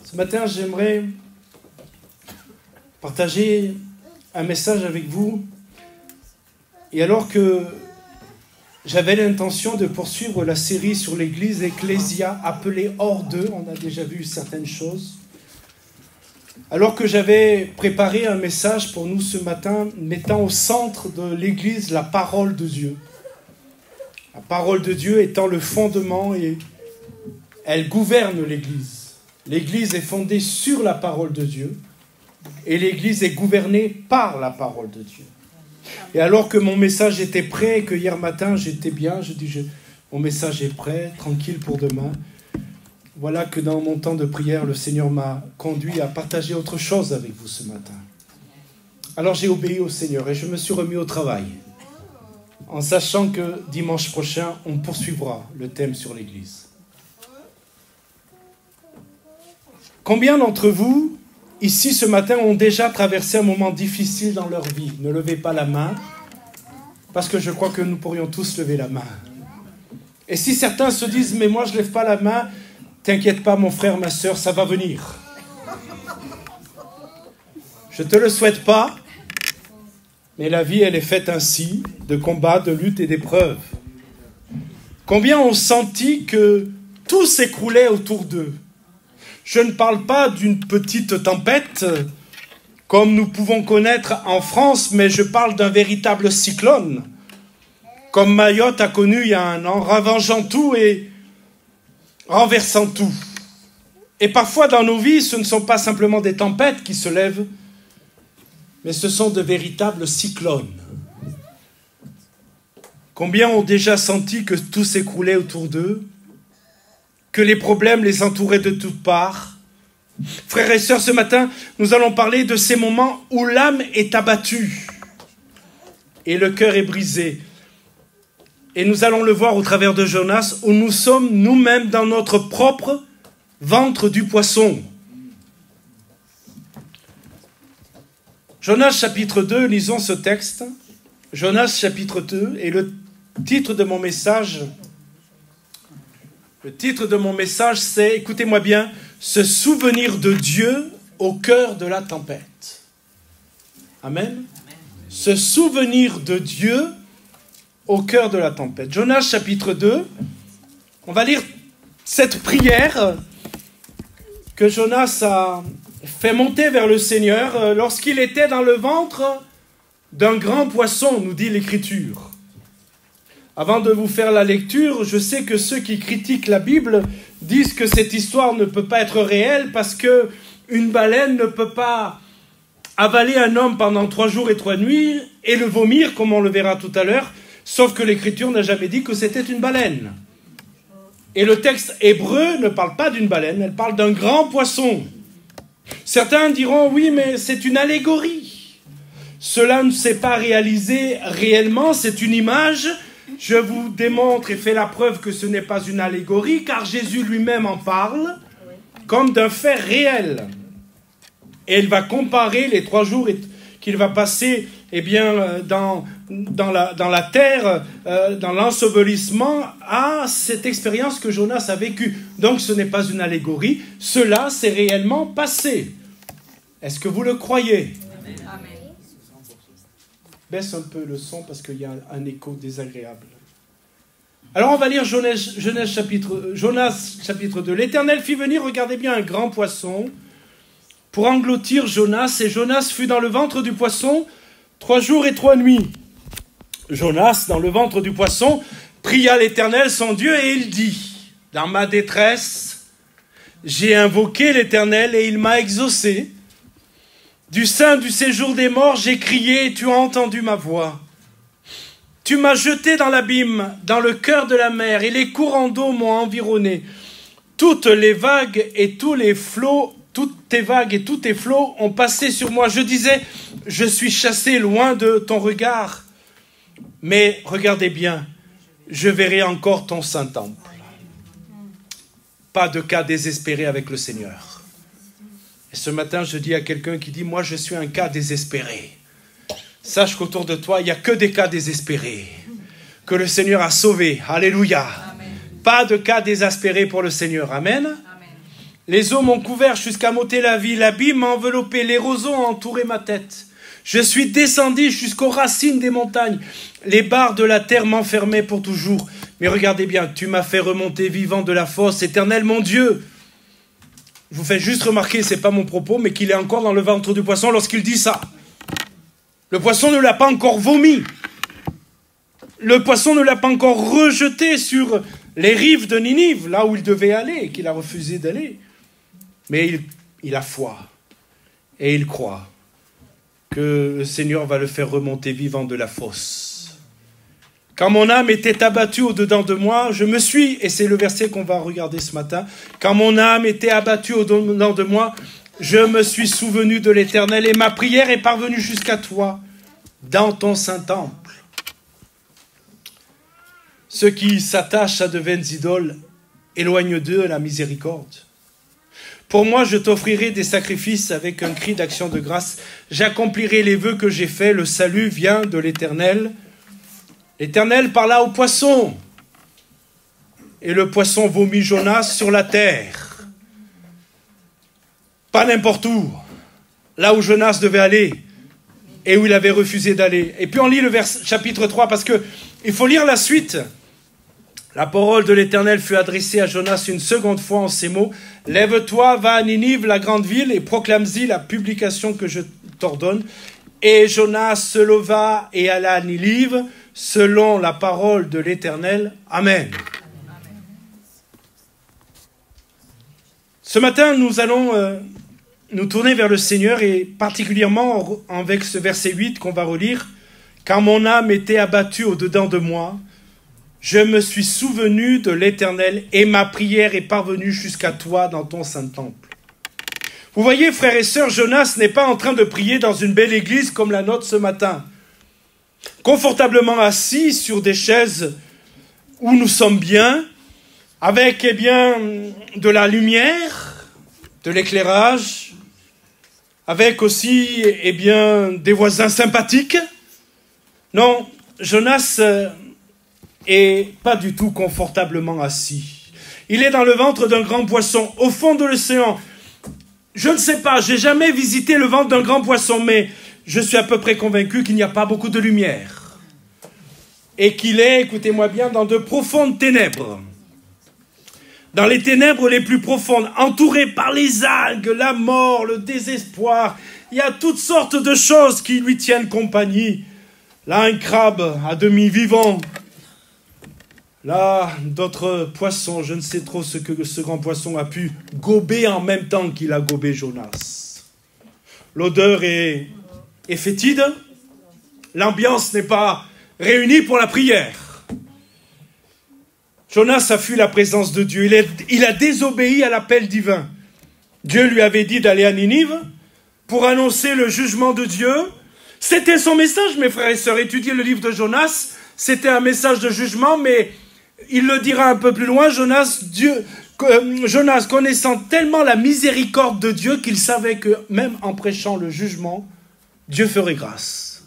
Ce matin, j'aimerais partager un message avec vous. Et alors que j'avais l'intention de poursuivre la série sur l'église Ecclésia, appelée hors d'eux, on a déjà vu certaines choses. Alors que j'avais préparé un message pour nous ce matin, mettant au centre de l'église la parole de Dieu. La parole de Dieu étant le fondement et elle gouverne l'église. L'église est fondée sur la parole de Dieu et l'église est gouvernée par la parole de Dieu. Et alors que mon message était prêt et que hier matin j'étais bien, je dis mon message est prêt, tranquille pour demain. Voilà que dans mon temps de prière, le Seigneur m'a conduit à partager autre chose avec vous ce matin. Alors j'ai obéi au Seigneur et je me suis remis au travail, en sachant que dimanche prochain, on poursuivra le thème sur l'Église. Combien d'entre vous, ici ce matin, ont déjà traversé un moment difficile dans leur vie? Ne levez pas la main, parce que je crois que nous pourrions tous lever la main. Et si certains se disent, mais moi je ne lève pas la main, t'inquiète pas mon frère, ma sœur, ça va venir. Je ne te le souhaite pas, mais la vie elle est faite ainsi, de combats, de luttes et d'épreuves. Combien ont senti que tout s'écroulait autour d'eux? Je ne parle pas d'une petite tempête, comme nous pouvons connaître en France, mais je parle d'un véritable cyclone, comme Mayotte a connu il y a un an, ravageant tout et renversant tout. Et parfois dans nos vies, ce ne sont pas simplement des tempêtes qui se lèvent, mais ce sont de véritables cyclones. Combien ont déjà senti que tout s'écroulait autour d'eux, que les problèmes les entouraient de toutes parts? Frères et sœurs, ce matin, nous allons parler de ces moments où l'âme est abattue et le cœur est brisé. Et nous allons le voir au travers de Jonas, où nous sommes nous-mêmes dans notre propre ventre du poisson. Jonas chapitre 2, lisons ce texte. Jonas chapitre 2, et le titre de mon message, c'est, écoutez-moi bien, se souvenir de Dieu au cœur de la tempête. Amen. Se souvenir de Dieu au cœur de la tempête. Jonas chapitre 2, on va lire cette prière que Jonas a fait monter vers le Seigneur lorsqu'il était dans le ventre d'un grand poisson, nous dit l'Écriture. Avant de vous faire la lecture, je sais que ceux qui critiquent la Bible disent que cette histoire ne peut pas être réelle parce qu'une baleine ne peut pas avaler un homme pendant 3 jours et 3 nuits et le vomir, comme on le verra tout à l'heure, sauf que l'Écriture n'a jamais dit que c'était une baleine. Et le texte hébreu ne parle pas d'une baleine, elle parle d'un grand poisson. Certains diront, oui, mais c'est une allégorie. Cela ne s'est pas réalisé réellement, c'est une image. Je vous démontre et fais la preuve que ce n'est pas une allégorie, car Jésus lui-même en parle comme d'un fait réel. Et il va comparer les 3 jours qu'il va passer dans la terre, dans l'ensevelissement, à cette expérience que Jonas a vécue. Donc ce n'est pas une allégorie, cela s'est réellement passé. Est-ce que vous le croyez? Amen. Baisse un peu le son parce qu'il y a un écho désagréable. Alors on va lire Jonas chapitre 2. L'Éternel fit venir, regardez bien, un grand poisson pour engloutir Jonas, et Jonas fut dans le ventre du poisson 3 jours et 3 nuits. Jonas, dans le ventre du poisson, pria l'Éternel son Dieu et il dit, dans ma détresse, j'ai invoqué l'Éternel et il m'a exaucé. Du sein du séjour des morts, j'ai crié et tu as entendu ma voix. Tu m'as jeté dans l'abîme, dans le cœur de la mer, et les courants d'eau m'ont environné. Toutes les vagues et tous les flots, toutes tes vagues et tous tes flots ont passé sur moi. Je disais, je suis chassé loin de ton regard. Mais regardez bien, je verrai encore ton saint temple. Pas de cas désespéré avec le Seigneur. Et ce matin, je dis à quelqu'un qui dit, moi je suis un cas désespéré. Sache qu'autour de toi, il n'y a que des cas désespérés, que le Seigneur a sauvés. Alléluia. Amen. Pas de cas désespérés pour le Seigneur. Amen. Amen. Les eaux m'ont couvert jusqu'à m'ôter la vie. L'abîme m'a enveloppé. Les roseaux ont entouré ma tête. Je suis descendu jusqu'aux racines des montagnes. Les barres de la terre m'enfermaient pour toujours. Mais regardez bien, tu m'as fait remonter vivant de la fosse. Éternel, mon Dieu. Je vous fais juste remarquer, ce n'est pas mon propos, mais qu'il est encore dans le ventre du poisson lorsqu'il dit ça. Le poisson ne l'a pas encore vomi. Le poisson ne l'a pas encore rejeté sur les rives de Ninive, là où il devait aller, et qu'il a refusé d'aller. Mais il a foi. Et il croit que le Seigneur va le faire remonter vivant de la fosse. Quand mon âme était abattue au-dedans de moi, je me suis, et c'est le verset qu'on va regarder ce matin, quand mon âme était abattue au-dedans de moi, je me suis souvenu de l'Éternel, et ma prière est parvenue jusqu'à toi, dans ton saint temple. Ceux qui s'attachent à de vaines idoles, éloignent d'eux la miséricorde. Pour moi, je t'offrirai des sacrifices avec un cri d'action de grâce. J'accomplirai les vœux que j'ai faits. Le salut vient de l'Éternel. L'Éternel parla au poisson. Et le poisson vomit Jonas sur la terre. Pas n'importe où. Là où Jonas devait aller. Et où il avait refusé d'aller. Et puis on lit le chapitre 3 parce qu'il faut lire la suite. La parole de l'Éternel fut adressée à Jonas une seconde fois en ces mots. « Lève-toi, va à Ninive, la grande ville, et proclame-y la publication que je t'ordonne. » Et Jonas se leva et alla à Ninive, selon la parole de l'Éternel. Amen. Ce matin, nous allons nous tourner vers le Seigneur, et particulièrement avec ce verset 8 qu'on va relire. « Quand mon âme était abattue au-dedans de moi, je me suis souvenu de l'Éternel et ma prière est parvenue jusqu'à toi dans ton saint temple. » Vous voyez, frères et sœurs, Jonas n'est pas en train de prier dans une belle église comme la nôtre ce matin, confortablement assis sur des chaises où nous sommes bien, avec de la lumière, de l'éclairage, avec aussi des voisins sympathiques. Non, Jonas et pas du tout confortablement assis. Il est dans le ventre d'un grand poisson, au fond de l'océan. Je ne sais pas, j'ai jamais visité le ventre d'un grand poisson, mais je suis à peu près convaincu qu'il n'y a pas beaucoup de lumière. Et qu'il est, écoutez-moi bien, dans de profondes ténèbres. Dans les ténèbres les plus profondes, entouré par les algues, la mort, le désespoir. Il y a toutes sortes de choses qui lui tiennent compagnie. Là, un crabe à demi vivant. Là, d'autres poissons, je ne sais trop ce que ce grand poisson a pu gober en même temps qu'il a gobé Jonas. L'odeur est fétide, l'ambiance n'est pas réunie pour la prière. Jonas a fui la présence de Dieu, il a désobéi à l'appel divin. Dieu lui avait dit d'aller à Ninive pour annoncer le jugement de Dieu. C'était son message, mes frères et sœurs. Étudiez le livre de Jonas, c'était un message de jugement, mais il le dira un peu plus loin, Jonas, connaissant tellement la miséricorde de Dieu qu'il savait que même en prêchant le jugement, Dieu ferait grâce.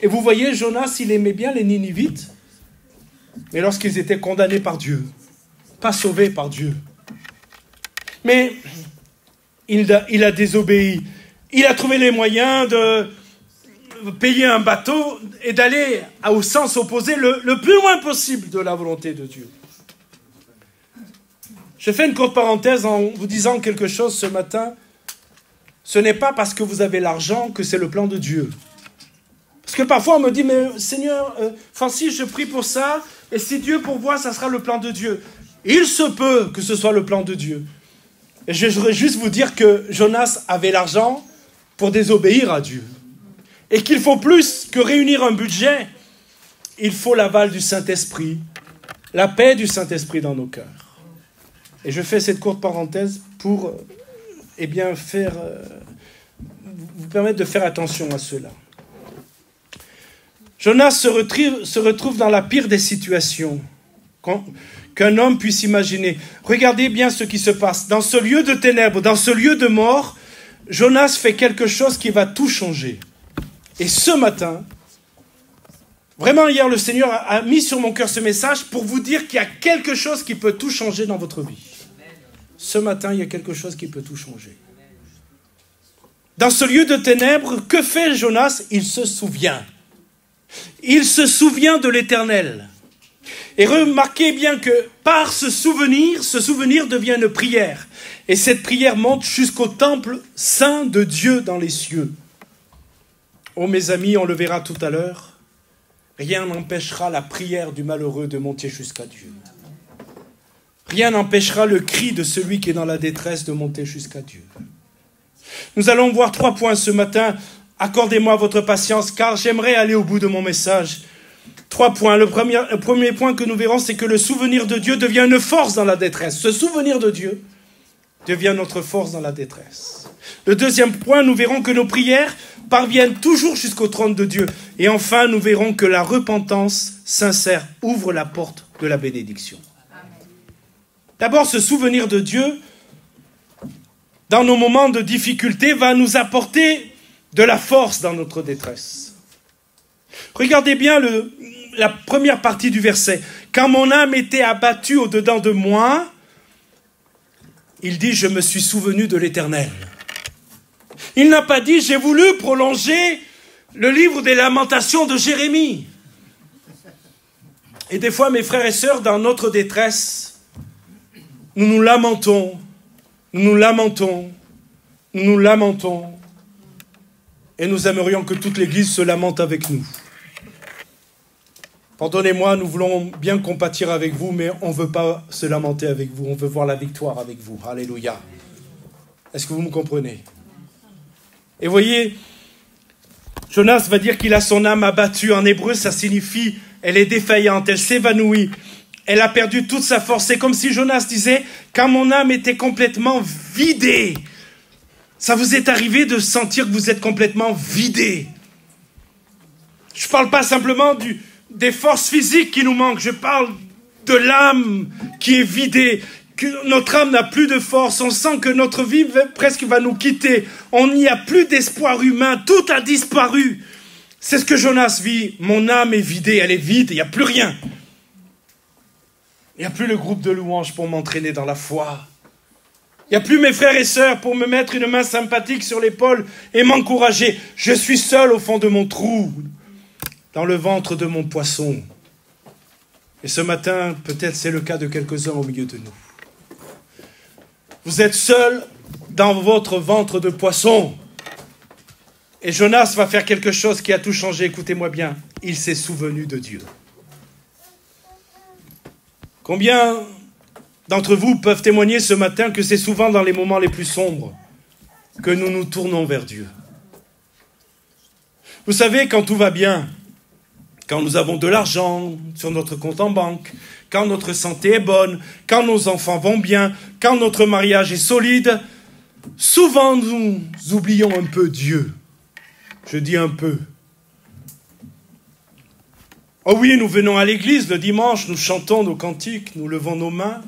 Et vous voyez, Jonas, il aimait bien les Ninivites, mais lorsqu'ils étaient condamnés par Dieu, pas sauvés par Dieu. Mais il a désobéi. Il a trouvé les moyens de payer un bateau et d'aller au sens opposé le plus loin possible de la volonté de Dieu. Je fais une courte parenthèse en vous disant quelque chose ce matin. Ce n'est pas parce que vous avez l'argent que c'est le plan de Dieu. Parce que parfois on me dit, mais Seigneur, Francis, je prie pour ça, et si Dieu pourvoit, ça sera le plan de Dieu. Il se peut que ce soit le plan de Dieu. Et je voudrais juste vous dire que Jonas avait l'argent pour désobéir à Dieu. Et qu'il faut plus que réunir un budget, il faut l'aval du Saint-Esprit, la paix du Saint-Esprit dans nos cœurs. Et je fais cette courte parenthèse pour vous permettre de faire attention à cela. Jonas se retrouve dans la pire des situations qu'un homme puisse imaginer. Regardez bien ce qui se passe. Dans ce lieu de ténèbres, dans ce lieu de mort, Jonas fait quelque chose qui va tout changer. Et ce matin, vraiment hier, le Seigneur a mis sur mon cœur ce message pour vous dire qu'il y a quelque chose qui peut tout changer dans votre vie. ce matin, il y a quelque chose qui peut tout changer. Dans ce lieu de ténèbres, que fait Jonas? Il se souvient. Il se souvient de l'Éternel. Et remarquez bien que par ce souvenir devient une prière. Et cette prière monte jusqu'au temple saint de Dieu dans les cieux. Oh mes amis, on le verra tout à l'heure, rien n'empêchera la prière du malheureux de monter jusqu'à Dieu. Rien n'empêchera le cri de celui qui est dans la détresse de monter jusqu'à Dieu. Nous allons voir 3 points ce matin. Accordez-moi votre patience, car j'aimerais aller au bout de mon message. 3 points. Le premier point que nous verrons, c'est que le souvenir de Dieu devient une force dans la détresse. Ce souvenir de Dieu devient notre force dans la détresse. Le deuxième point, nous verrons que nos prières parviennent toujours jusqu'au trône de Dieu. Et enfin, nous verrons que la repentance sincère ouvre la porte de la bénédiction. D'abord, ce souvenir de Dieu, dans nos moments de difficulté, va nous apporter de la force dans notre détresse. Regardez bien la première partie du verset. Quand mon âme était abattue au-dedans de moi, il dit, je me suis souvenu de l'Éternel. Il n'a pas dit, j'ai voulu prolonger le livre des lamentations de Jérémie. Et des fois, mes frères et sœurs, dans notre détresse, nous nous lamentons, nous nous lamentons, nous nous lamentons, et nous aimerions que toute l'Église se lamente avec nous. Pardonnez-moi, nous voulons bien compatir avec vous, mais on ne veut pas se lamenter avec vous, on veut voir la victoire avec vous. Alléluia. Est-ce que vous me comprenez? Et voyez, Jonas va dire qu'il a son âme abattue. En hébreu, ça signifie, elle est défaillante, elle s'évanouit. Elle a perdu toute sa force. C'est comme si Jonas disait, quand mon âme était complètement vidée. Ça vous est arrivé de sentir que vous êtes complètement vidé? Je ne parle pas simplement des forces physiques qui nous manquent. Je parle de l'âme qui est vidée. Que notre âme n'a plus de force. On sent que notre vie presque va nous quitter. On n'y a plus d'espoir humain. Tout a disparu. C'est ce que Jonas vit. Mon âme est vidée. Elle est vide. Il n'y a plus rien. Il n'y a plus le groupe de louanges pour m'entraîner dans la foi. Il n'y a plus mes frères et sœurs pour me mettre une main sympathique sur l'épaule et m'encourager. Je suis seul au fond de mon trou, dans le ventre de mon poisson. Et ce matin, peut-être c'est le cas de quelques-uns au milieu de nous. Vous êtes seul dans votre ventre de poisson. Et Jonas va faire quelque chose qui a tout changé. Écoutez-moi bien. Il s'est souvenu de Dieu. Combien d'entre vous peuvent témoigner ce matin que c'est souvent dans les moments les plus sombres que nous nous tournons vers Dieu? Vous savez, quand tout va bien, quand nous avons de l'argent sur notre compte en banque, quand notre santé est bonne, quand nos enfants vont bien, quand notre mariage est solide, souvent nous oublions un peu Dieu. Je dis un peu. Oh oui, nous venons à l'église le dimanche, nous chantons nos cantiques, nous levons nos mains.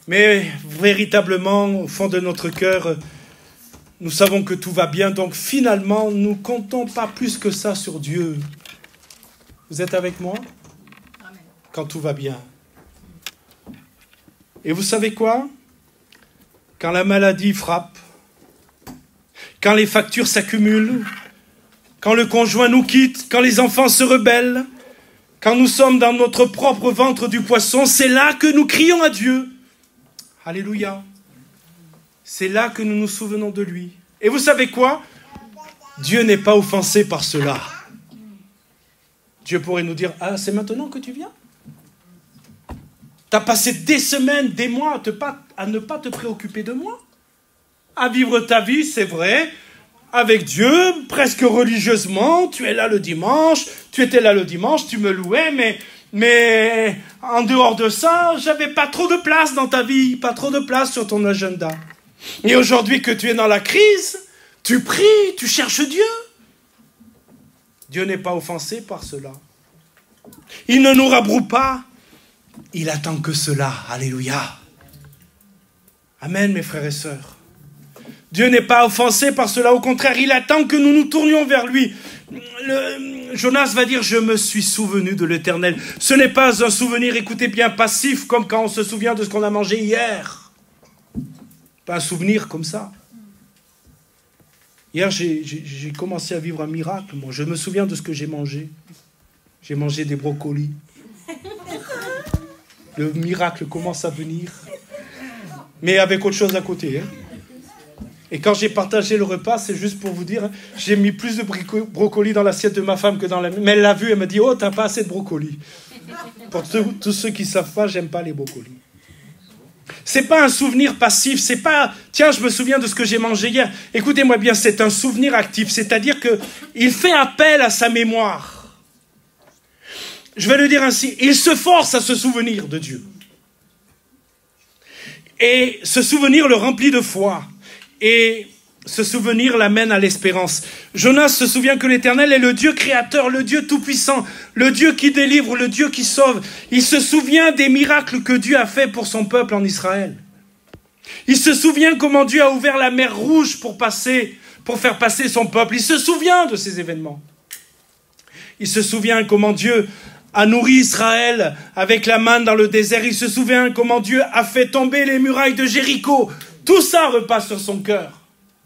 Mais véritablement, au fond de notre cœur, nous savons que tout va bien. Donc finalement, nous ne comptons pas plus que ça sur Dieu. Vous êtes avec moi? Amen. Quand tout va bien. Et vous savez quoi? Quand la maladie frappe, quand les factures s'accumulent, quand le conjoint nous quitte, quand les enfants se rebellent, quand nous sommes dans notre propre ventre du poisson, c'est là que nous crions à Dieu. Alléluia. C'est là que nous nous souvenons de lui. Et vous savez quoi? Dieu n'est pas offensé par cela. Dieu pourrait nous dire, ah, c'est maintenant que tu viens? Tu as passé des semaines, des mois à ne pas te préoccuper de moi? À vivre ta vie, c'est vrai, avec Dieu, presque religieusement, tu es là le dimanche, tu étais là le dimanche, tu me louais, mais en dehors de ça, j'avais pas trop de place dans ta vie, pas trop de place sur ton agenda. Et aujourd'hui que tu es dans la crise, tu pries, tu cherches Dieu. Dieu n'est pas offensé par cela. Il ne nous rabroue pas. Il attend que cela. Alléluia. Amen, mes frères et sœurs. Dieu n'est pas offensé par cela. Au contraire, il attend que nous nous tournions vers lui. Jonas va dire, je me suis souvenu de l'Éternel. Ce n'est pas un souvenir, écoutez bien, passif, comme quand on se souvient de ce qu'on a mangé hier. Pas un souvenir comme ça. Hier, j'ai commencé à vivre un miracle. Moi, je me souviens de ce que j'ai mangé. J'ai mangé des brocolis. Le miracle commence à venir. Mais avec autre chose à côté. Hein. Et quand j'ai partagé le repas, c'est juste pour vous dire, j'ai mis plus de brocolis dans l'assiette de ma femme que dans la mienne. Mais elle l'a vu, elle m'a dit, oh, t'as pas assez de brocolis. Pour tous ceux qui ne savent pas, j'aime pas les brocolis. C'est pas un souvenir passif, c'est pas, tiens, je me souviens de ce que j'ai mangé hier. Écoutez-moi bien, c'est un souvenir actif, c'est-à-dire qu'il fait appel à sa mémoire. Je vais le dire ainsi, il se force à se souvenir de Dieu. Et ce souvenir le remplit de foi. Et ce souvenir l'amène à l'espérance. Jonas se souvient que l'Éternel est le Dieu créateur, le Dieu tout-puissant, le Dieu qui délivre, le Dieu qui sauve. Il se souvient des miracles que Dieu a fait pour son peuple en Israël. Il se souvient comment Dieu a ouvert la mer Rouge pour faire passer son peuple. Il se souvient de ces événements. Il se souvient comment Dieu a nourri Israël avec la manne dans le désert. Il se souvient comment Dieu a fait tomber les murailles de Jéricho. Tout ça repasse sur son cœur.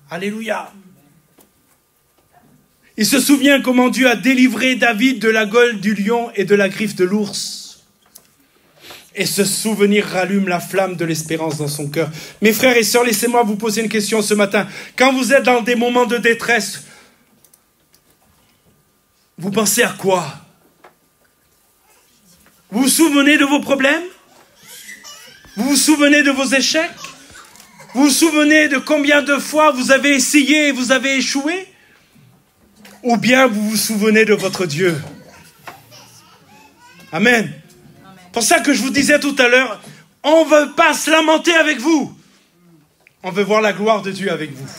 Alléluia. Il se souvient comment Dieu a délivré David de la gueule du lion et de la griffe de l'ours. Et ce souvenir rallume la flamme de l'espérance dans son cœur. Mes frères et sœurs, laissez-moi vous poser une question ce matin. Quand vous êtes dans des moments de détresse, vous pensez à quoi? Vous vous souvenez de vos problèmes? Vous vous souvenez de vos échecs? Vous vous souvenez de combien de fois vous avez essayé et vous avez échoué? Ou bien vous vous souvenez de votre Dieu? Amen. C'est pour ça que je vous disais tout à l'heure, on ne veut pas se lamenter avec vous. On veut voir la gloire de Dieu avec vous.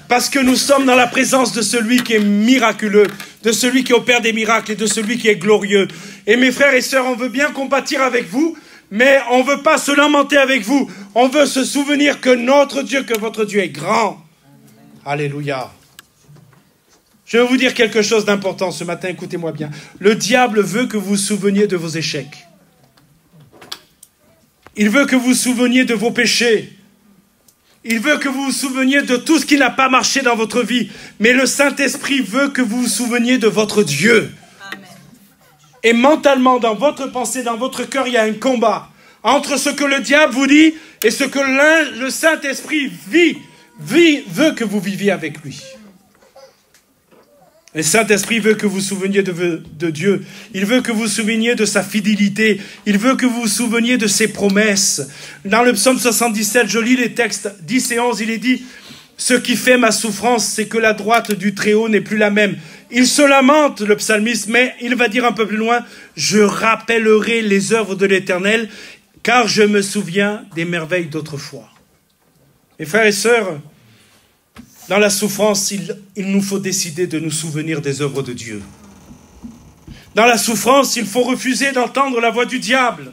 Parce que nous sommes dans la présence de celui qui est miraculeux, de celui qui opère des miracles et de celui qui est glorieux. Et mes frères et sœurs, on veut bien compatir avec vous, mais on ne veut pas se lamenter avec vous. On veut se souvenir que notre Dieu, que votre Dieu est grand. Alléluia. Je vais vous dire quelque chose d'important ce matin, écoutez-moi bien. Le diable veut que vous vous souveniez de vos échecs. Il veut que vous vous souveniez de vos péchés. Il veut que vous vous souveniez de tout ce qui n'a pas marché dans votre vie. Mais le Saint-Esprit veut que vous vous souveniez de votre Dieu. Amen. Et mentalement, dans votre pensée, dans votre cœur, il y a un combat entre ce que le diable vous dit et ce que le Saint-Esprit veut que vous viviez avec lui. Le Saint-Esprit veut que vous vous souveniez de Dieu. Il veut que vous vous souveniez de sa fidélité. Il veut que vous vous souveniez de ses promesses. Dans le psaume 77, je lis les textes 10 et 11, il est dit « Ce qui fait ma souffrance, c'est que la droite du Très-Haut n'est plus la même. » Il se lamente, le psalmiste, mais il va dire un peu plus loin « Je rappellerai les œuvres de l'Éternel, car je me souviens des merveilles d'autrefois. » Mes frères et sœurs, dans la souffrance, il nous faut décider de nous souvenir des œuvres de Dieu. Dans la souffrance, il faut refuser d'entendre la voix du diable.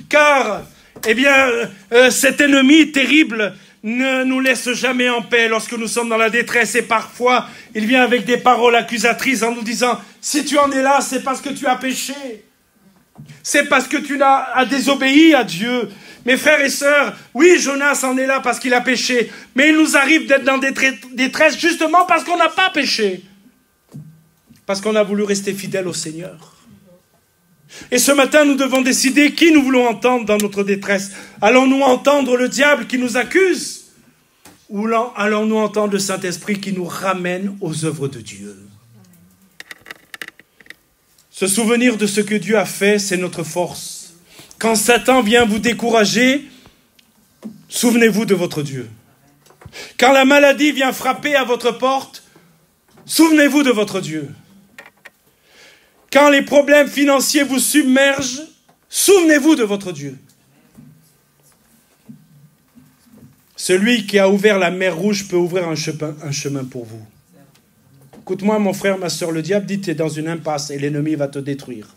Car, cet ennemi terrible ne nous laisse jamais en paix lorsque nous sommes dans la détresse. Et parfois, il vient avec des paroles accusatrices en nous disant « Si tu en es là, c'est parce que tu as péché. C'est parce que tu as désobéi à Dieu. » Mes frères et sœurs, oui, Jonas en est là parce qu'il a péché, mais il nous arrive d'être dans des détresses justement parce qu'on n'a pas péché. Parce qu'on a voulu rester fidèle au Seigneur. Et ce matin, nous devons décider qui nous voulons entendre dans notre détresse. Allons-nous entendre le diable qui nous accuse? Ou allons-nous entendre le Saint-Esprit qui nous ramène aux œuvres de Dieu? Se souvenir de ce que Dieu a fait, c'est notre force. Quand Satan vient vous décourager, souvenez-vous de votre Dieu. Quand la maladie vient frapper à votre porte, souvenez-vous de votre Dieu. Quand les problèmes financiers vous submergent, souvenez-vous de votre Dieu. Celui qui a ouvert la mer Rouge peut ouvrir un chemin pour vous. Écoute-moi, mon frère, ma soeur, le diable dit que tu es dans une impasse et l'ennemi va te détruire.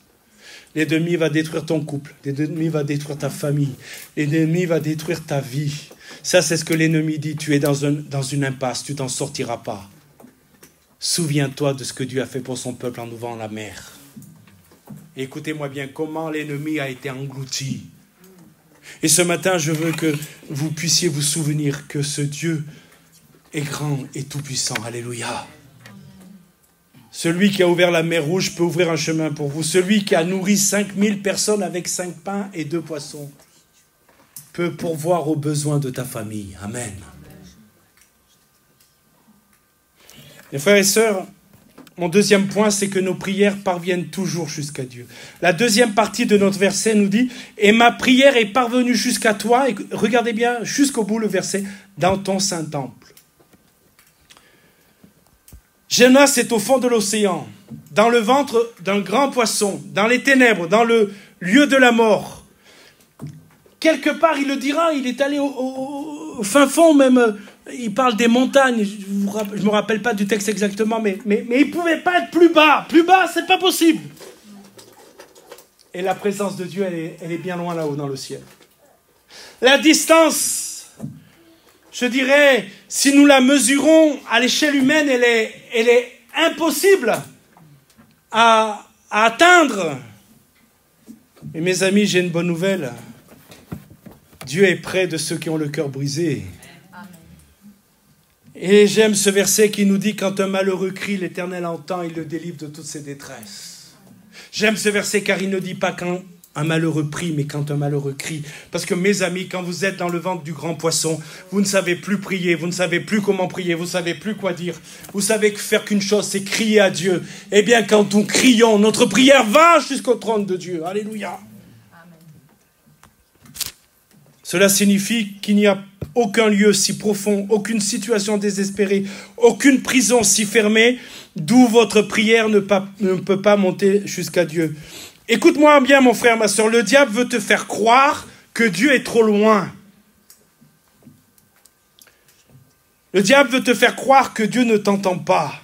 L'ennemi va détruire ton couple. L'ennemi va détruire ta famille. L'ennemi va détruire ta vie. Ça, c'est ce que l'ennemi dit. Tu es dans une impasse. Tu t'en sortiras pas. Souviens-toi de ce que Dieu a fait pour son peuple en ouvrant la mer. Et écoutez-moi bien, comment l'ennemi a été englouti. Et ce matin, je veux que vous puissiez vous souvenir que ce Dieu est grand et tout-puissant. Alléluia. Celui qui a ouvert la mer Rouge peut ouvrir un chemin pour vous. Celui qui a nourri 5000 personnes avec 5 pains et 2 poissons peut pourvoir aux besoins de ta famille. Amen. Mes frères et sœurs, mon deuxième point, c'est que nos prières parviennent toujours jusqu'à Dieu. La deuxième partie de notre verset nous dit « Et ma prière est parvenue jusqu'à toi », et regardez bien jusqu'au bout le verset, « dans ton saint temple ». Jonas est au fond de l'océan, dans le ventre d'un grand poisson, dans les ténèbres, dans le lieu de la mort. Quelque part, il le dira, il est allé au fin fond même. Il parle des montagnes, je ne me rappelle pas du texte exactement, mais il ne pouvait pas être plus bas. Plus bas, c'est pas possible. Et la présence de Dieu, elle est bien loin là-haut dans le ciel. La distance, je dirais, si nous la mesurons à l'échelle humaine, elle est impossible à atteindre. Et mes amis, j'ai une bonne nouvelle. Dieu est près de ceux qui ont le cœur brisé. Et j'aime ce verset qui nous dit « Quand un malheureux crie, l'Éternel entend, il le délivre de toutes ses détresses. » J'aime ce verset car il ne dit pas quand un malheureux prie, mais quand un malheureux crie. Parce que mes amis, quand vous êtes dans le ventre du grand poisson, vous ne savez plus prier, vous ne savez plus comment prier, vous ne savez plus quoi dire. Vous savez faire qu'une chose, c'est crier à Dieu. Eh bien, quand nous crions, notre prière va jusqu'au trône de Dieu. Alléluia. Cela signifie qu'il n'y a aucun lieu si profond, aucune situation désespérée, aucune prison si fermée, d'où votre prière ne peut pas monter jusqu'à Dieu. Écoute-moi bien, mon frère, ma soeur, le diable veut te faire croire que Dieu est trop loin. Le diable veut te faire croire que Dieu ne t'entend pas.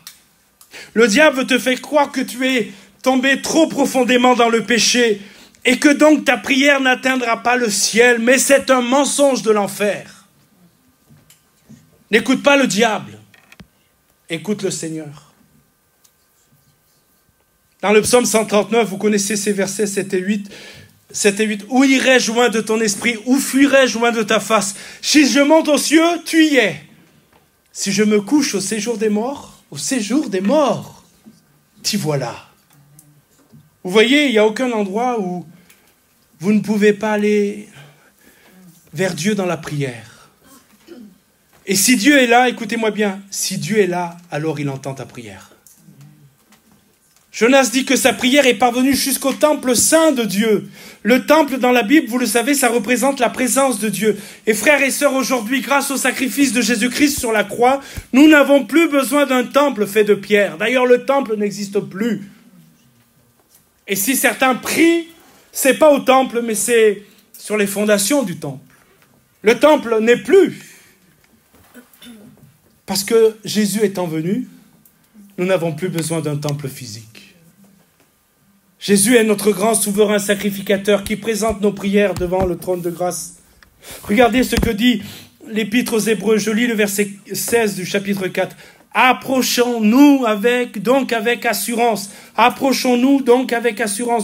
Le diable veut te faire croire que tu es tombé trop profondément dans le péché, et que donc ta prière n'atteindra pas le ciel, mais c'est un mensonge de l'enfer. N'écoute pas le diable, écoute le Seigneur. Dans le psaume 139, vous connaissez ces versets 7 et 8. Où irai-je loin de ton esprit? Où fuirai-je loin de ta face? Si je monte aux cieux, tu y es. Si je me couche au séjour des morts, t'y voilà. Vous voyez, il n'y a aucun endroit où vous ne pouvez pas aller vers Dieu dans la prière. Et si Dieu est là, écoutez-moi bien, si Dieu est là, alors il entend ta prière. Jonas dit que sa prière est parvenue jusqu'au temple saint de Dieu. Le temple dans la Bible, vous le savez, ça représente la présence de Dieu. Et frères et sœurs, aujourd'hui, grâce au sacrifice de Jésus-Christ sur la croix, nous n'avons plus besoin d'un temple fait de pierre. D'ailleurs, le temple n'existe plus. Et si certains prient, c'est pas au temple, mais c'est sur les fondations du temple. Le temple n'est plus. Parce que Jésus étant venu, nous n'avons plus besoin d'un temple physique. Jésus est notre grand souverain sacrificateur qui présente nos prières devant le trône de grâce. Regardez ce que dit l'Épître aux Hébreux. Je lis le verset 16 du chapitre 4. Approchons-nous donc avec assurance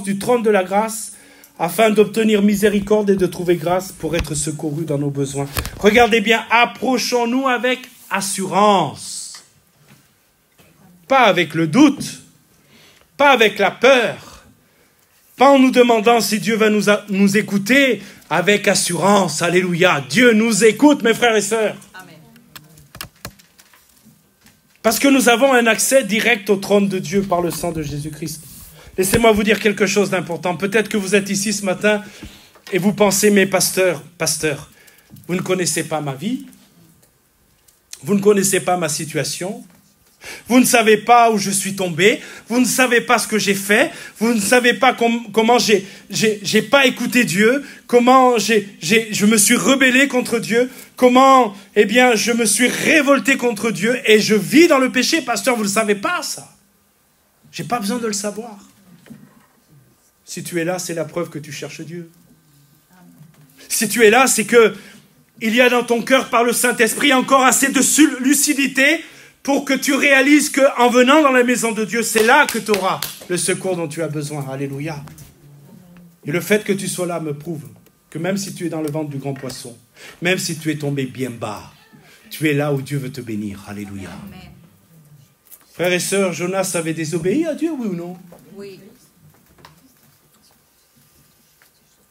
du trône de la grâce, afin d'obtenir miséricorde et de trouver grâce pour être secourus dans nos besoins. Regardez bien, approchons-nous avec assurance. Pas avec le doute, pas avec la peur, pas en nous demandant si Dieu va nous écouter, avec assurance. Alléluia. Dieu nous écoute, mes frères et sœurs. Amen. Parce que nous avons un accès direct au trône de Dieu par le sang de Jésus-Christ. Laissez-moi vous dire quelque chose d'important. Peut-être que vous êtes ici ce matin et vous pensez, mais pasteur, vous ne connaissez pas ma vie, vous ne connaissez pas ma situation, vous ne savez pas où je suis tombé, vous ne savez pas ce que j'ai fait, vous ne savez pas comment j'ai pas écouté Dieu, comment je me suis rebellé contre Dieu, comment, je me suis révolté contre Dieu et je vis dans le péché. Pasteur, vous ne le savez pas, ça. J'ai pas besoin de le savoir. Si tu es là, c'est la preuve que tu cherches Dieu. Si tu es là, c'est que il y a dans ton cœur, par le Saint-Esprit, encore assez de lucidité pour que tu réalises qu'en venant dans la maison de Dieu, c'est là que tu auras le secours dont tu as besoin. Alléluia. Et le fait que tu sois là me prouve que même si tu es dans le ventre du grand poisson, même si tu es tombé bien bas, tu es là où Dieu veut te bénir. Alléluia. Amen. Frères et sœurs, Jonas avait désobéi à Dieu, oui ou non? Oui.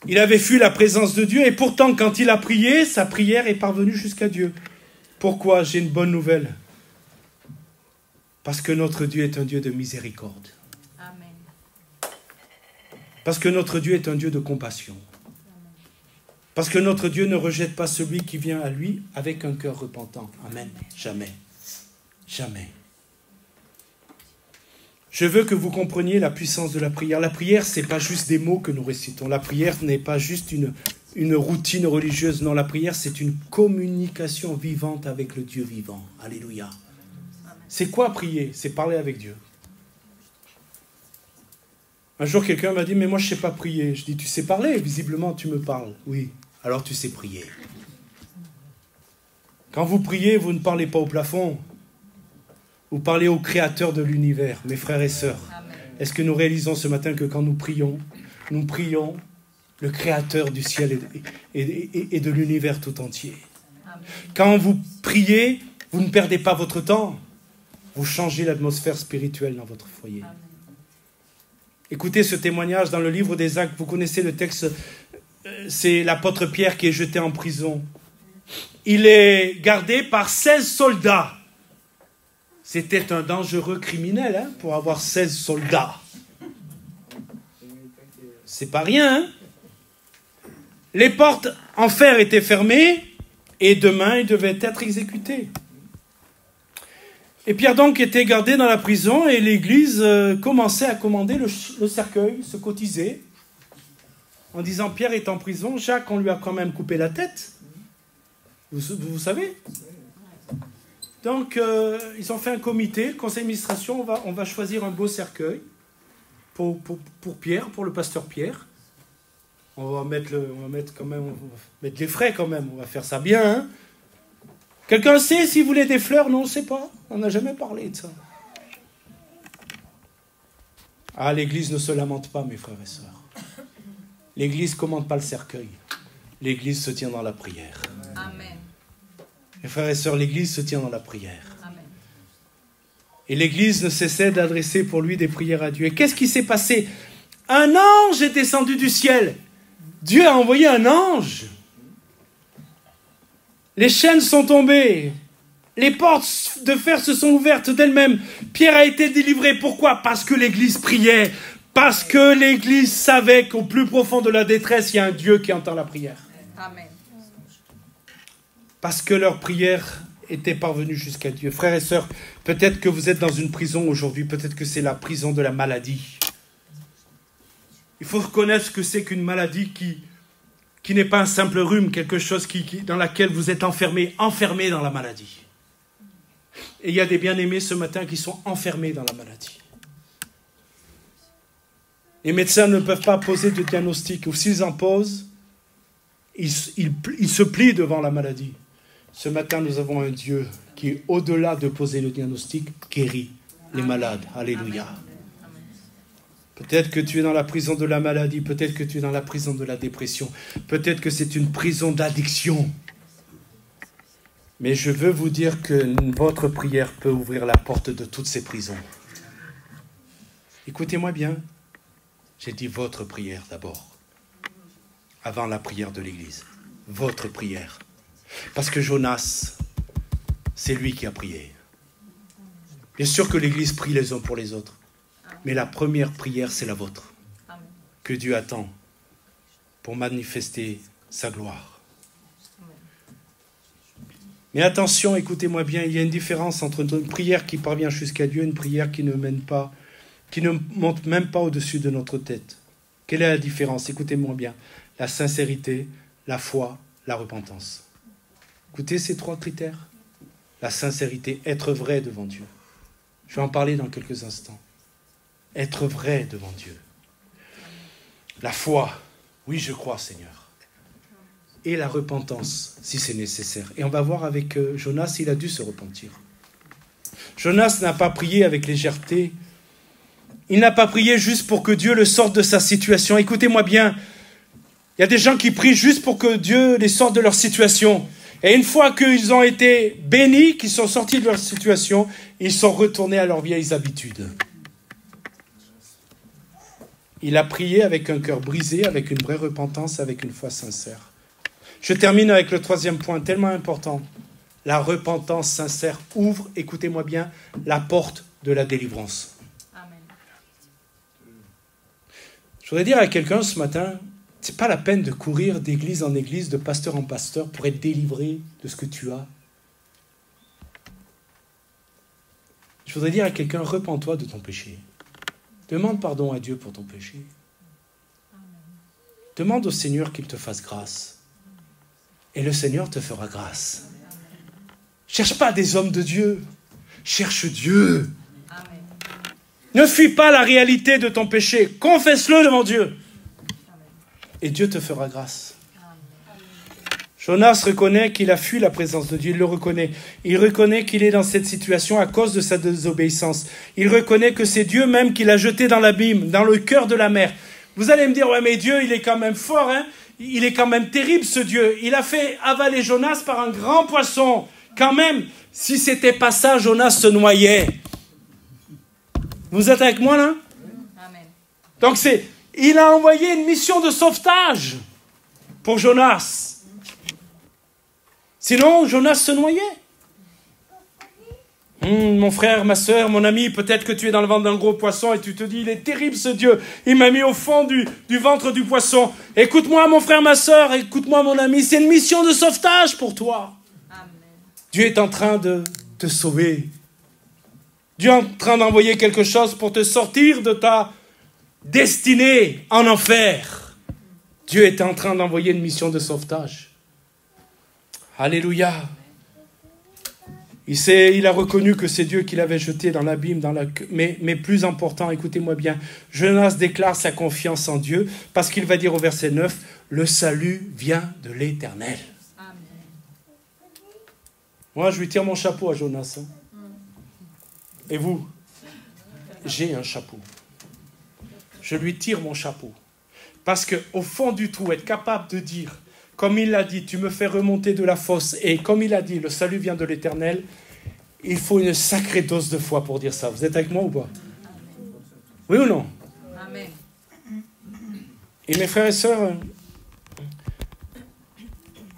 Il avait fui la présence de Dieu et pourtant, quand il a prié, sa prière est parvenue jusqu'à Dieu. Pourquoi? J'ai une bonne nouvelle. Parce que notre Dieu est un Dieu de miséricorde. Amen. Parce que notre Dieu est un Dieu de compassion. Parce que notre Dieu ne rejette pas celui qui vient à lui avec un cœur repentant. Amen. Jamais. Jamais. Je veux que vous compreniez la puissance de la prière. La prière, ce n'est pas juste des mots que nous récitons. La prière n'est pas juste une routine religieuse. Non, la prière, c'est une communication vivante avec le Dieu vivant. Alléluia. C'est quoi prier? C'est parler avec Dieu. Un jour, quelqu'un m'a dit, mais moi, je ne sais pas prier. Je dis, tu sais parler? Visiblement, tu me parles. Oui, alors tu sais prier. Quand vous priez, vous ne parlez pas au plafond. Vous parlez au Créateur de l'univers, mes frères et sœurs. Amen. Est-ce que nous réalisons ce matin que quand nous prions le Créateur du ciel et de l'univers tout entier. Amen. Quand vous priez, vous ne perdez pas votre temps. Vous changez l'atmosphère spirituelle dans votre foyer. Amen. Écoutez ce témoignage dans le livre des Actes. Vous connaissez le texte, c'est l'apôtre Pierre qui est jeté en prison. Il est gardé par 16 soldats. C'était un dangereux criminel pour avoir 16 soldats. C'est pas rien. Hein? Les portes en fer étaient fermées et demain il devait être exécuté. Et Pierre donc était gardé dans la prison et l'église commençait à commander le cercueil, se cotiser, en disant Pierre est en prison, Jacques on lui a quand même coupé la tête. Vous savez? Donc, ils ont fait un comité, le conseil d'administration, on va choisir un beau cercueil pour Pierre, pour le pasteur Pierre. On va mettre les frais quand même, on va faire ça bien. Hein? Quelqu'un sait s'il voulait des fleurs? Non, on ne sait pas, on n'a jamais parlé de ça. Ah, l'église ne se lamente pas, mes frères et sœurs. L'église ne commande pas le cercueil. L'église se tient dans la prière. Amen. Mes frères et sœurs, l'église se tient dans la prière. Amen. Et l'église ne cessait d'adresser pour lui des prières à Dieu. Et qu'est-ce qui s'est passé? Un ange est descendu du ciel. Dieu a envoyé un ange. Les chaînes sont tombées. Les portes de fer se sont ouvertes d'elles-mêmes. Pierre a été délivré. Pourquoi? Parce que l'église priait. Parce que l'église savait qu'au plus profond de la détresse, il y a un Dieu qui entend la prière. Amen. Parce que leur prière était parvenue jusqu'à Dieu. Frères et sœurs, peut-être que vous êtes dans une prison aujourd'hui, peut-être que c'est la prison de la maladie. Il faut reconnaître ce que c'est qu'une maladie qui n'est pas un simple rhume, quelque chose dans laquelle vous êtes enfermé dans la maladie. Et il y a des bien-aimés ce matin qui sont enfermés dans la maladie. Les médecins ne peuvent pas poser de diagnostic, ou s'ils en posent, ils se plient devant la maladie. Ce matin, nous avons un Dieu qui, au-delà de poser le diagnostic, guérit les malades. Alléluia. Peut-être que tu es dans la prison de la maladie, peut-être que tu es dans la prison de la dépression, peut-être que c'est une prison d'addiction. Mais je veux vous dire que votre prière peut ouvrir la porte de toutes ces prisons. Écoutez-moi bien, j'ai dit votre prière d'abord, avant la prière de l'Église. Votre prière. Parce que Jonas, c'est lui qui a prié. Bien sûr que l'Église prie les uns pour les autres. Mais la première prière, c'est la vôtre. Que Dieu attend pour manifester sa gloire. Mais attention, écoutez-moi bien, il y a une différence entre une prière qui parvient jusqu'à Dieu et une prière qui ne monte même pas au-dessus de notre tête. Quelle est la différence? Écoutez-moi bien. La sincérité, la foi, la repentance. Écoutez ces 3 critères. La sincérité, être vrai devant Dieu. Je vais en parler dans quelques instants. Être vrai devant Dieu. La foi, oui je crois Seigneur. Et la repentance, si c'est nécessaire. Et on va voir avec Jonas, il a dû se repentir. Jonas n'a pas prié avec légèreté. Il n'a pas prié juste pour que Dieu le sorte de sa situation. Écoutez-moi bien, Il y a des gens qui prient juste pour que Dieu les sorte de leur situation. Et une fois qu'ils ont été bénis, qu'ils sont sortis de leur situation, ils sont retournés à leurs vieilles habitudes. Il a prié avec un cœur brisé, avec une vraie repentance, avec une foi sincère. Je termine avec le troisième point, tellement important. La repentance sincère ouvre, écoutez-moi bien, la porte de la délivrance. Amen. Je voudrais dire à quelqu'un ce matin, c'est pas la peine de courir d'église en église, de pasteur en pasteur pour être délivré de ce que tu as. Je voudrais dire à quelqu'un, repens-toi de ton péché. Demande pardon à Dieu pour ton péché. Demande au Seigneur qu'il te fasse grâce. Et le Seigneur te fera grâce. Cherche pas des hommes de Dieu. Cherche Dieu. Amen. Ne fuis pas la réalité de ton péché. Confesse-le devant Dieu. Et Dieu te fera grâce. Jonas reconnaît qu'il a fui la présence de Dieu. Il le reconnaît. Il reconnaît qu'il est dans cette situation à cause de sa désobéissance. Il reconnaît que c'est Dieu même qui l'a jeté dans l'abîme, dans le cœur de la mer. Vous allez me dire, ouais, mais Dieu, il est quand même fort, hein? Il est quand même terrible, ce Dieu. Il a fait avaler Jonas par un grand poisson. Quand même, si c'était pas ça, Jonas se noyait. Vous êtes avec moi, là? Amen. Donc il a envoyé une mission de sauvetage pour Jonas. Sinon, Jonas se noyait. Mon frère, ma soeur, mon ami, peut-être que tu es dans le ventre d'un gros poisson et tu te dis, il est terrible ce Dieu. Il m'a mis au fond du ventre du poisson. Écoute-moi, mon frère, ma soeur, écoute-moi, mon ami, c'est une mission de sauvetage pour toi. Amen. Dieu est en train de te sauver. Dieu est en train d'envoyer quelque chose pour te sortir de ta destinée en enfer. Dieu est en train d'envoyer une mission de sauvetage. Alléluia. Il a reconnu que c'est Dieu qui l'avait jeté dans l'abîme, mais plus important, écoutez-moi bien, Jonas déclare sa confiance en Dieu parce qu'il va dire au verset 9, le salut vient de l'Éternel. Amen. Moi, je lui tire mon chapeau à Jonas. Hein. Et vous? J'ai un chapeau. Je lui tire mon chapeau. Parce qu'au fond du trou, être capable de dire, comme il l'a dit, tu me fais remonter de la fosse, et comme il a dit, le salut vient de l'Éternel, il faut une sacrée dose de foi pour dire ça. Vous êtes avec moi ou pas? Amen. Oui ou non? Amen. Et mes frères et sœurs,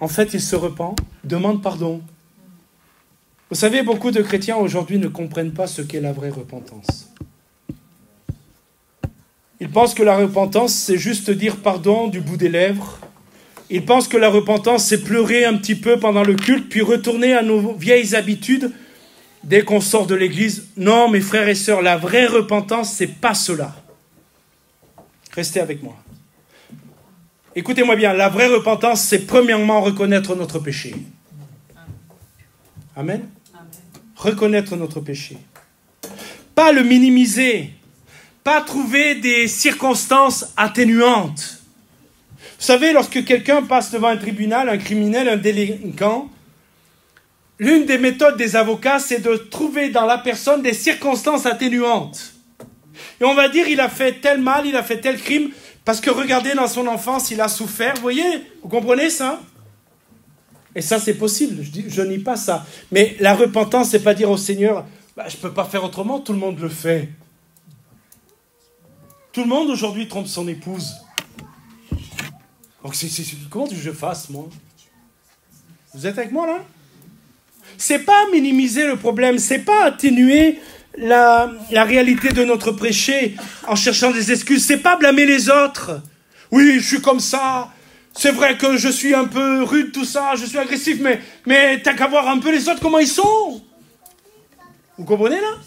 en fait, il se repent, demande pardon. Vous savez, beaucoup de chrétiens aujourd'hui ne comprennent pas ce qu'est la vraie repentance. Ils pensent que la repentance, c'est juste dire pardon du bout des lèvres. Ils pensent que la repentance, c'est pleurer un petit peu pendant le culte, puis retourner à nos vieilles habitudes dès qu'on sort de l'église. Non, mes frères et sœurs, la vraie repentance, c'est pas cela. Restez avec moi. Écoutez-moi bien, la vraie repentance, c'est premièrement reconnaître notre péché. Amen. Reconnaître notre péché. Pas le minimiser. Pas trouver des circonstances atténuantes. Vous savez, lorsque quelqu'un passe devant un tribunal, un criminel, un délinquant, l'une des méthodes des avocats, c'est de trouver dans la personne des circonstances atténuantes. Et on va dire, il a fait tel mal, il a fait tel crime, parce que regardez, dans son enfance, il a souffert. Vous voyez, vous comprenez ça? Et ça, c'est possible, je nie pas ça. Mais la repentance, c'est pas dire au Seigneur, je ne peux pas faire autrement, tout le monde le fait. Tout le monde aujourd'hui trompe son épouse. Donc comment je fasse, moi? Vous êtes avec moi, là? C'est pas minimiser le problème, c'est pas atténuer la réalité de notre péché en cherchant des excuses, c'est pas blâmer les autres. Oui, je suis comme ça, c'est vrai que je suis un peu rude, tout ça, je suis agressif, mais t'as qu'à voir un peu les autres, comment ils sont. Vous comprenez, là?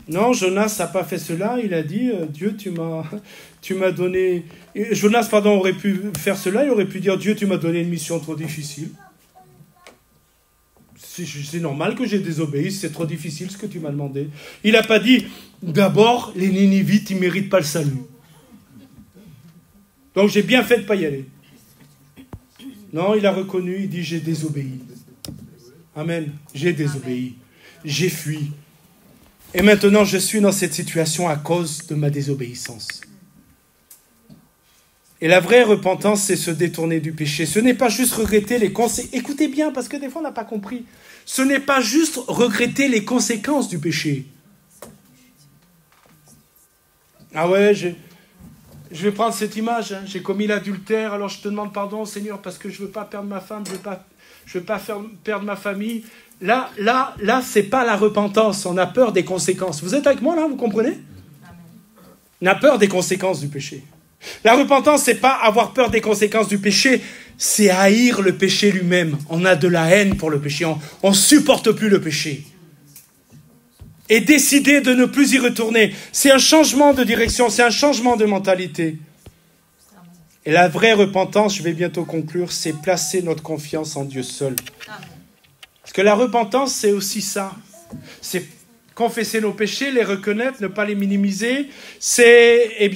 Non, Jonas n'a pas fait cela, il a dit, Dieu, tu m'as donné... Jonas, aurait pu faire cela, il aurait pu dire, Dieu, tu m'as donné une mission trop difficile. C'est normal que j'ai désobéi, c'est trop difficile ce que tu m'as demandé. Il n'a pas dit, d'abord, les Ninivites, ils ne méritent pas le salut. Donc j'ai bien fait de ne pas y aller. Non, il a reconnu, il dit, j'ai désobéi. Amen, j'ai désobéi, j'ai fui. Et maintenant, je suis dans cette situation à cause de ma désobéissance. Et la vraie repentance, c'est se détourner du péché. Ce n'est pas juste regretter les conséquences. Écoutez bien, parce que des fois, on n'a pas compris. Ce n'est pas juste regretter les conséquences du péché. Ah ouais, je vais prendre cette image. Hein. J'ai commis l'adultère, alors je te demande pardon, Seigneur, parce que je ne veux pas perdre ma femme, je ne veux pas perdre ma famille. Là, c'est pas la repentance. On a peur des conséquences. Vous êtes avec moi, là, vous comprenez? On a peur des conséquences du péché. La repentance, c'est pas avoir peur des conséquences du péché, c'est haïr le péché lui-même. On a de la haine pour le péché, on ne supporte plus le péché. Et décider de ne plus y retourner, c'est un changement de direction, c'est un changement de mentalité. Et la vraie repentance, je vais bientôt conclure, c'est placer notre confiance en Dieu seul. Parce que la repentance, c'est aussi ça. C'est confesser nos péchés, les reconnaître, ne pas les minimiser. C'est,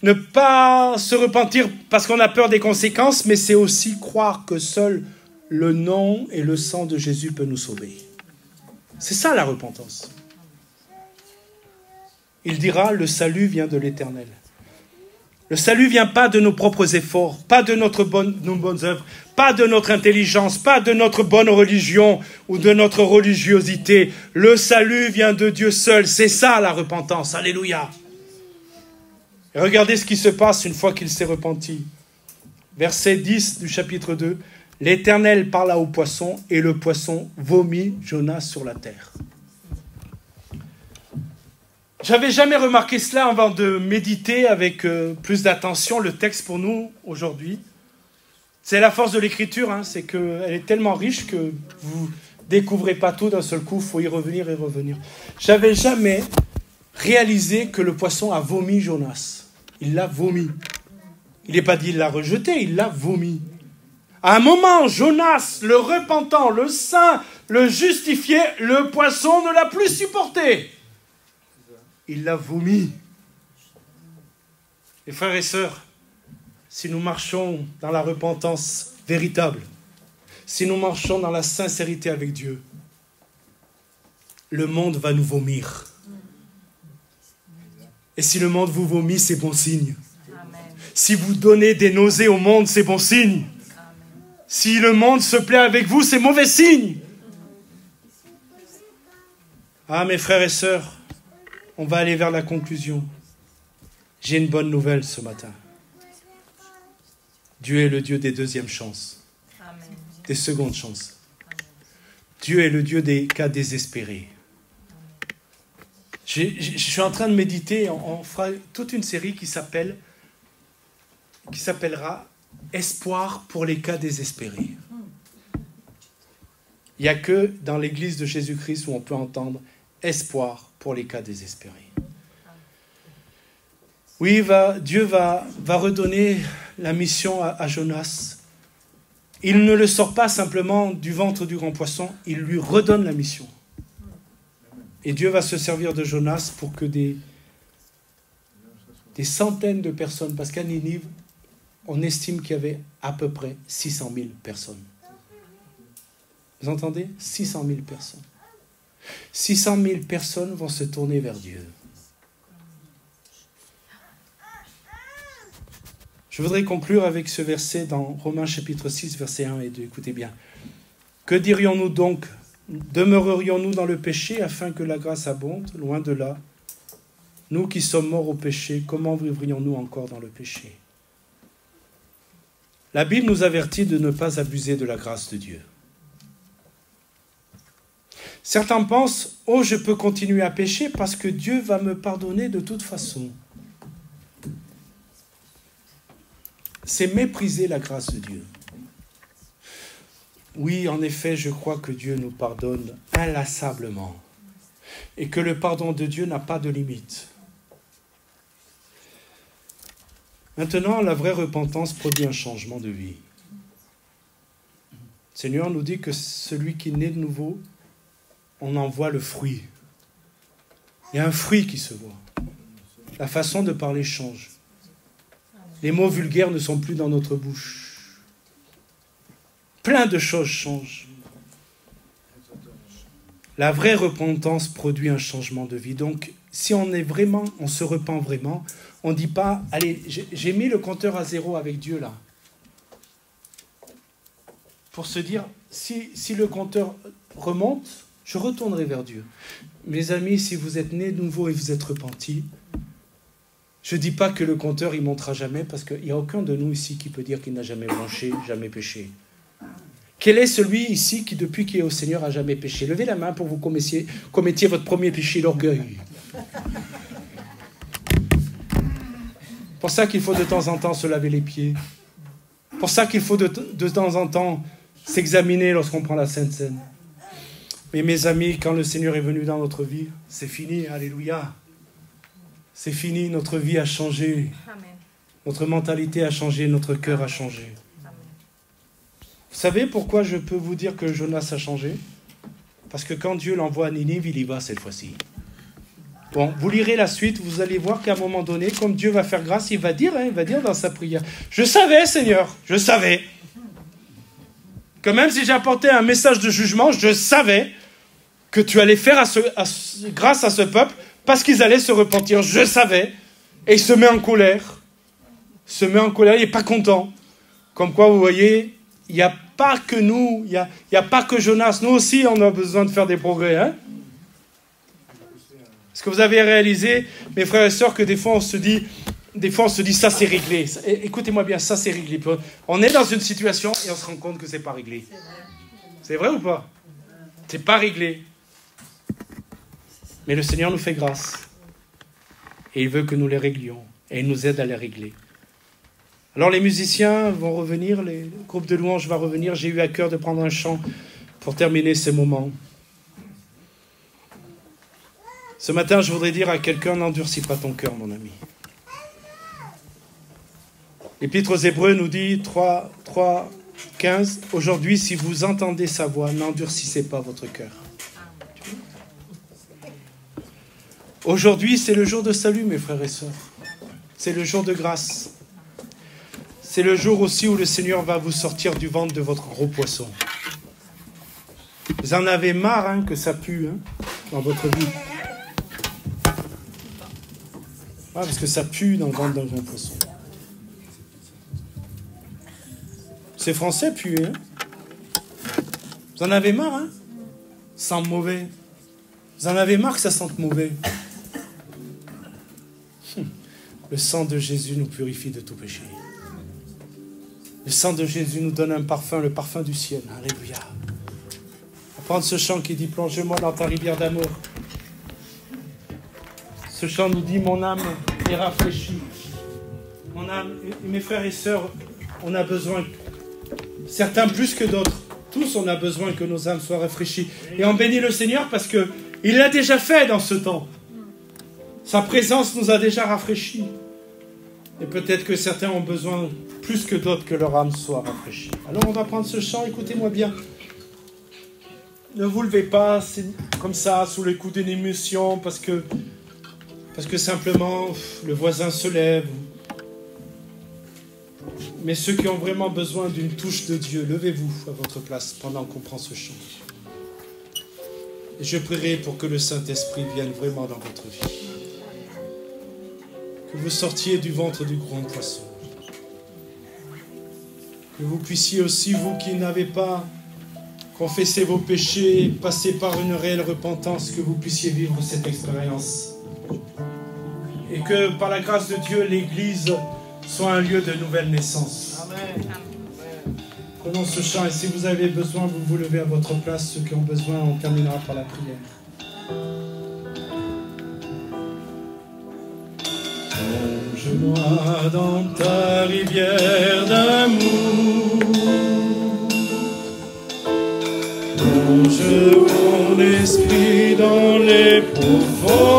ne pas se repentir parce qu'on a peur des conséquences, mais c'est aussi croire que seul le nom et le sang de Jésus peut nous sauver. C'est ça la repentance. Il dira, le salut vient de l'Éternel. Le salut ne vient pas de nos propres efforts, pas de nos bonnes œuvres, pas de notre intelligence, pas de notre bonne religion ou de notre religiosité. Le salut vient de Dieu seul. C'est ça la repentance. Alléluia. Et regardez ce qui se passe une fois qu'il s'est repenti. Verset 10 du chapitre 2. L'Éternel parla au poisson et le poisson vomit Jonas sur la terre. J'avais jamais remarqué cela avant de méditer avec plus d'attention le texte pour nous aujourd'hui. C'est la force de l'écriture, hein, c'est qu'elle est tellement riche que vous ne découvrez pas tout d'un seul coup, il faut y revenir et revenir. J'avais jamais réalisé que le poisson a vomi Jonas. Il l'a vomi. Il n'est pas dit il l'a rejeté, il l'a vomi. À un moment, Jonas, le repentant, le saint, le justifié, le poisson ne l'a plus supporté. Il l'a vomi. Et frères et sœurs, si nous marchons dans la repentance véritable, si nous marchons dans la sincérité avec Dieu, le monde va nous vomir. Et si le monde vous vomit, c'est bon signe. Amen. Si vous donnez des nausées au monde, c'est bon signe. Amen. Si le monde se plaît avec vous, c'est mauvais signe. Ah, mes frères et sœurs, on va aller vers la conclusion. J'ai une bonne nouvelle ce matin. Dieu est le Dieu des deuxièmes chances, Amen. Des secondes chances. Amen. Dieu est le Dieu des cas désespérés. Je suis en train de méditer, on fera toute une série qui s'appellera « Espoir pour les cas désespérés ». Il n'y a que dans l'église de Jésus-Christ où on peut entendre « Espoir pour les cas désespérés ». Oui, Dieu va redonner la mission à Jonas. Il ne le sort pas simplement du ventre du grand poisson, il lui redonne la mission. Et Dieu va se servir de Jonas pour que des centaines de personnes, parce qu'à Ninive, on estime qu'il y avait à peu près 600 000 personnes. Vous entendez? 600 000 personnes. 600 000 personnes vont se tourner vers Dieu. Je voudrais conclure avec ce verset dans Romains chapitre 6, versets 1 et 2. Écoutez bien. Que dirions-nous donc? Demeurerions-nous dans le péché afin que la grâce abonde? Loin de là. Nous qui sommes morts au péché, comment vivrions-nous encore dans le péché? La Bible nous avertit de ne pas abuser de la grâce de Dieu. Certains pensent, oh, je peux continuer à pécher parce que Dieu va me pardonner de toute façon. C'est mépriser la grâce de Dieu. Oui, en effet, je crois que Dieu nous pardonne inlassablement et que le pardon de Dieu n'a pas de limite. Maintenant, la vraie repentance produit un changement de vie. Le Seigneur nous dit que celui qui naît de nouveau, on en voit le fruit. Il y a un fruit qui se voit. La façon de parler change. Les mots vulgaires ne sont plus dans notre bouche. Plein de choses changent. La vraie repentance produit un changement de vie. Donc, si on est vraiment, on se repent vraiment, on ne dit pas, allez, j'ai mis le compteur à 0 avec Dieu là. Pour se dire, si le compteur remonte, je retournerai vers Dieu. Mes amis, si vous êtes nés de nouveau et vous êtes repentis, je ne dis pas que le compteur il montera jamais, parce qu'il n'y a aucun de nous ici qui peut dire qu'il n'a jamais blanchi, jamais péché. Quel est celui ici qui, depuis qu'il est au Seigneur, a jamais péché? Levez la main pour que vous commettiez votre premier péché, l'orgueil. Pour ça qu'il faut de temps en temps se laver les pieds. Pour ça qu'il faut de temps en temps s'examiner lorsqu'on prend la Sainte Seine. Mais mes amis, quand le Seigneur est venu dans notre vie, c'est fini, alléluia. C'est fini, notre vie a changé. Amen. Notre mentalité a changé, notre cœur a changé. Amen. Vous savez pourquoi je peux vous dire que Jonas a changé? Parce que quand Dieu l'envoie à Ninive, il y va cette fois-ci. Bon, vous lirez la suite, vous allez voir qu'à un moment donné, comme Dieu va faire grâce, il va dire dans sa prière, « Je savais, Seigneur, je savais. Que même si j'apportais un message de jugement, je savais que tu allais faire grâce à ce peuple, parce qu'ils allaient se repentir, je savais. » Et il se met en colère. Il n'est pas content. Comme quoi, vous voyez, il n'y a pas que nous, il n'y a pas que Jonas. Nous aussi, on a besoin de faire des progrès. Hein? Est-ce que vous avez réalisé, mes frères et sœurs, que des fois, on se dit, ça c'est réglé. Écoutez-moi bien, ça c'est réglé. On est dans une situation et on se rend compte que ce n'est pas réglé. C'est vrai ou pas? C'est pas réglé. Mais le Seigneur nous fait grâce. Et il veut que nous les réglions. Et il nous aide à les régler. Alors les musiciens vont revenir, le groupe de louanges va revenir. J'ai eu à cœur de prendre un chant pour terminer ce moment. Ce matin, je voudrais dire à quelqu'un, n'endurcis pas ton cœur, mon ami. L'Épître aux Hébreux nous dit 3:15, aujourd'hui, si vous entendez sa voix, n'endurcissez pas votre cœur. Aujourd'hui, c'est le jour de salut, mes frères et sœurs. C'est le jour de grâce. C'est le jour aussi où le Seigneur va vous sortir du ventre de votre gros poisson. Vous en avez marre que ça pue dans votre vie. Ah, parce que ça pue dans le ventre d'un gros poisson. C'est français, pue. Vous en avez marre, sent mauvais. Vous en avez marre que ça sente mauvais. Le sang de Jésus nous purifie de tout péché. Le sang de Jésus nous donne un parfum, le parfum du ciel. Alléluia. On va prendre ce chant qui dit « Plonge-moi dans ta rivière d'amour ». Ce chant nous dit « Mon âme est rafraîchie ». Mon âme, et mes frères et sœurs, on a besoin, certains plus que d'autres, tous on a besoin que nos âmes soient rafraîchies. Et on bénit le Seigneur parce qu'il l'a déjà fait dans ce temps. Sa présence nous a déjà rafraîchis. Et peut-être que certains ont besoin plus que d'autres que leur âme soit rafraîchie. Alors on va prendre ce chant, écoutez-moi bien. Ne vous levez pas comme ça, sous le coup d'une émotion, parce que simplement le voisin se lève. Mais ceux qui ont vraiment besoin d'une touche de Dieu, levez-vous à votre place pendant qu'on prend ce chant. Et je prierai pour que le Saint-Esprit vienne vraiment dans votre vie. Que vous sortiez du ventre du grand poisson. Que vous puissiez aussi, vous qui n'avez pas confessé vos péchés, passer par une réelle repentance, que vous puissiez vivre cette expérience. Et que par la grâce de Dieu, l'Église soit un lieu de nouvelle naissance. Amen. Prenons ce chant et si vous avez besoin, vous vous levez à votre place. Ceux qui ont besoin, on terminera par la prière. Plonge-moi dans ta rivière d'amour. Plonge mon esprit dans les profonds.